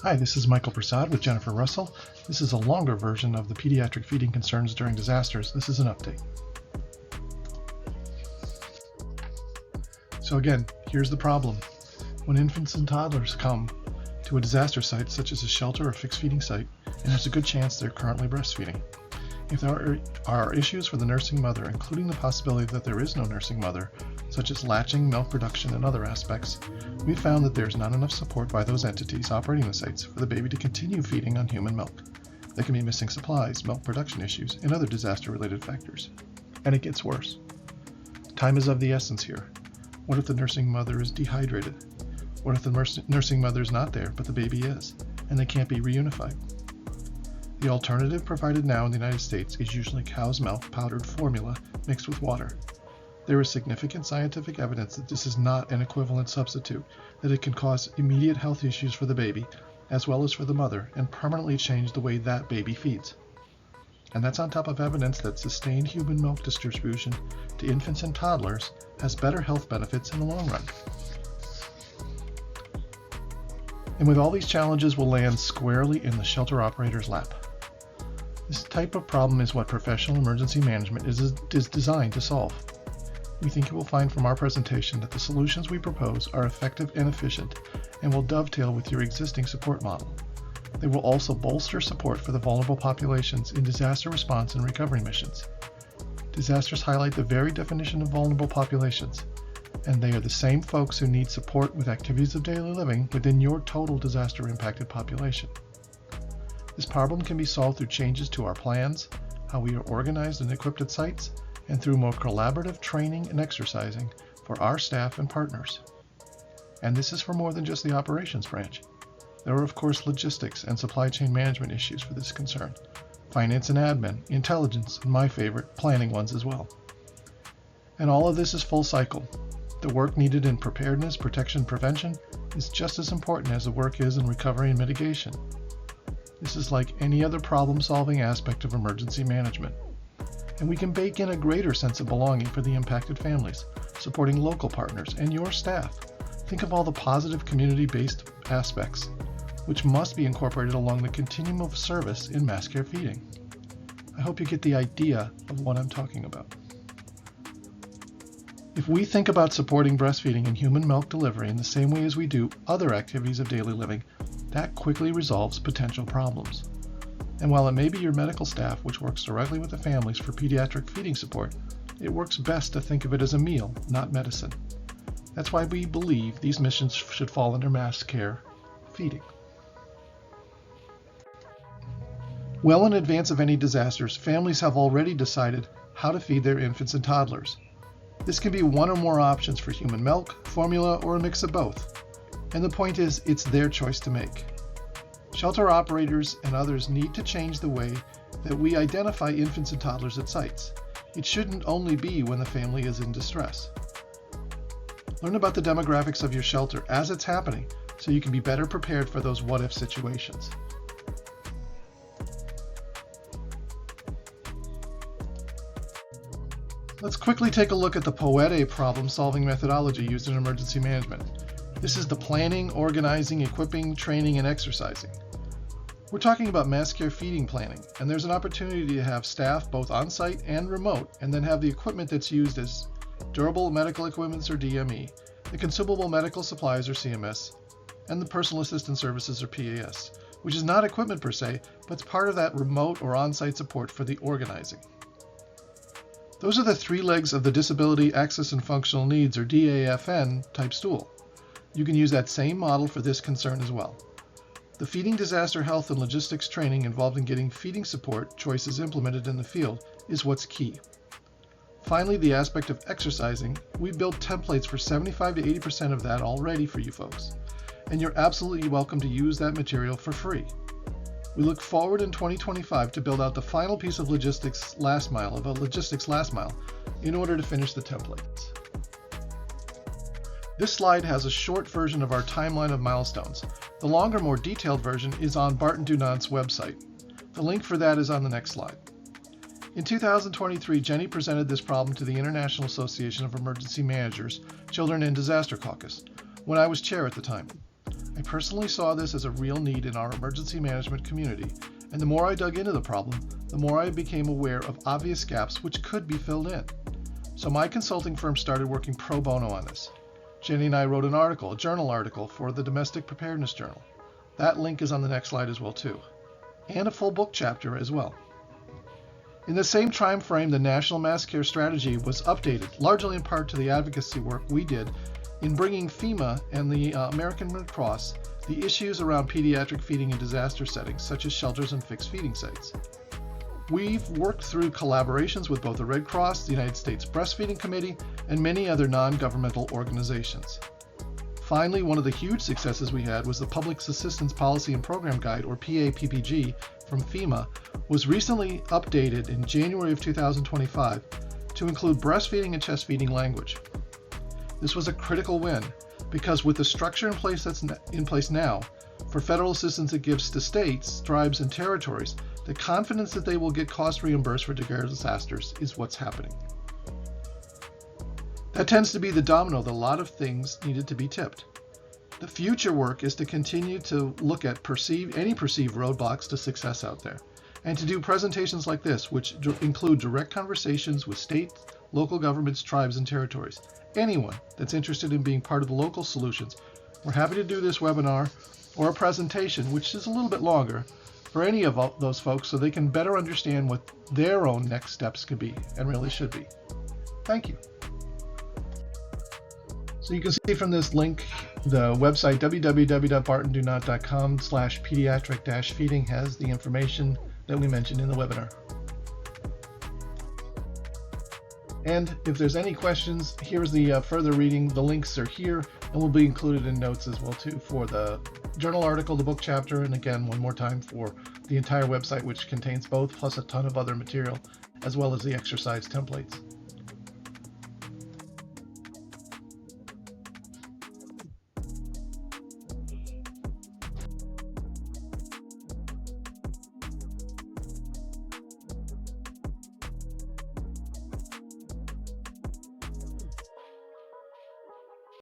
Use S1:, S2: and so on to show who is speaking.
S1: Hi, this is Michael Prasad with Jennifer Russell. This is a longer version of the pediatric feeding concerns during disasters. This is an update. So again, here's the problem. When infants and toddlers come to a disaster site, such as a shelter or fixed feeding site, and there's a good chance they're currently breastfeeding. If there are issues for the nursing mother, including the possibility that there is no nursing mother, such as latching, milk production, and other aspects, we found that there's not enough support by those entities operating the sites for the baby to continue feeding on human milk. They can be missing supplies, milk production issues, and other disaster-related factors. And it gets worse. Time is of the essence here. What if the nursing mother is dehydrated? What if the nursing mother is not there, but the baby is, and they can't be reunified? The alternative provided now in the United States is usually cow's milk powdered formula mixed with water. There is significant scientific evidence that this is not an equivalent substitute, that it can cause immediate health issues for the baby, as well as for the mother, and permanently change the way that baby feeds. And that's on top of evidence that sustained human milk distribution to infants and toddlers has better health benefits in the long run. And with all these challenges will land squarely in the shelter operator's lap. This type of problem is what professional emergency management is designed to solve. We think you will find from our presentation that the solutions we propose are effective and efficient and will dovetail with your existing support model. They will also bolster support for the vulnerable populations in disaster response and recovery missions. Disasters highlight the very definition of vulnerable populations, and they are the same folks who need support with activities of daily living within your total disaster-impacted population. This problem can be solved through changes to our plans, how we are organized and equipped at sites, and through more collaborative training and exercising for our staff and partners. And this is for more than just the operations branch. There are, of course, logistics and supply chain management issues for this concern, finance and admin, intelligence, and my favorite, planning ones as well. And all of this is full cycle. The work needed in preparedness, protection, prevention is just as important as the work is in recovery and mitigation. This is like any other problem-solving aspect of emergency management. And we can bake in a greater sense of belonging for the impacted families, supporting local partners and your staff. Think of all the positive community-based aspects, which must be incorporated along the continuum of service in mass care feeding. I hope you get the idea of what I'm talking about. If we think about supporting breastfeeding and human milk delivery in the same way as we do other activities of daily living, that quickly resolves potential problems. And while it may be your medical staff which works directly with the families for pediatric feeding support, it works best to think of it as a meal, not medicine. That's why we believe these missions should fall under mass care feeding. Well in advance of any disasters, families have already decided how to feed their infants and toddlers. This can be one or more options for human milk, formula, or a mix of both. And the point is, it's their choice to make. Shelter operators and others need to change the way that we identify infants and toddlers at sites. It shouldn't only be when the family is in distress. Learn about the demographics of your shelter as it's happening so you can be better prepared for those what-if situations. Let's quickly take a look at the POETE problem-solving methodology used in emergency management. This is the planning, organizing, equipping, training, and exercising. We're talking about mass care feeding planning, and there's an opportunity to have staff both on-site and remote, and then have the equipment that's used as durable medical equipments or DME, the consumable medical supplies or CMS, and the personal assistance services or PAS, which is not equipment per se, but it's part of that remote or on-site support for the organizing. Those are the three legs of the Disability Access and Functional Needs or DAFN type stool. You can use that same model for this concern as well. The feeding disaster health and logistics training involved in getting feeding support choices implemented in the field is what's key. Finally, the aspect of exercising, we built templates for 75 to 80% of that already for you folks, and you're absolutely welcome to use that material for free. We look forward in 2025 to build out the final piece of logistics last mile, in order to finish the templates. This slide has a short version of our timeline of milestones. The longer, more detailed version is on Barton Dunant's website. The link for that is on the next slide. In 2023, Jenny presented this problem to the International Association of Emergency Managers, Children in Disaster Caucus, when I was chair at the time. I personally saw this as a real need in our emergency management community, and the more I dug into the problem, the more I became aware of obvious gaps which could be filled in. So my consulting firm started working pro bono on this. Jenny and I wrote an article, a journal article, for the Domestic Preparedness Journal. That link is on the next slide as well too. And a full book chapter as well. In the same time frame, the National Mass Care Strategy was updated, largely in part to the advocacy work we did in bringing FEMA and the American Red Cross the issues around pediatric feeding in disaster settings, such as shelters and fixed feeding sites. We've worked through collaborations with both the Red Cross, the United States Breastfeeding Committee, and many other non-governmental organizations. Finally, one of the huge successes we had was the Public Assistance Policy and Program Guide, or PAPPG, from FEMA, was recently updated in January of 2025 to include breastfeeding and chest feeding language. This was a critical win because with the structure in place that's in place now, for federal assistance it gives to states, tribes, and territories, the confidence that they will get cost reimbursed for disasters is what's happening. That tends to be the domino that a lot of things needed to be tipped. The future work is to continue to look at any perceived roadblocks to success out there, and to do presentations like this, which include direct conversations with states, local governments, tribes, and territories. Anyone that's interested in being part of the local solutions, we're happy to do this webinar or a presentation, which is a little bit longer, for any of those folks so they can better understand what their own next steps could be and really should be. Thank you. So you can see from this link, the website www.bartondonot.com/pediatric-feeding has the information that we mentioned in the webinar. And if there's any questions, here's the further reading. The links are here and will be included in notes as well too for the journal article, the book chapter, and again, one more time for the entire website, which contains both, plus a ton of other material, as well as the exercise templates.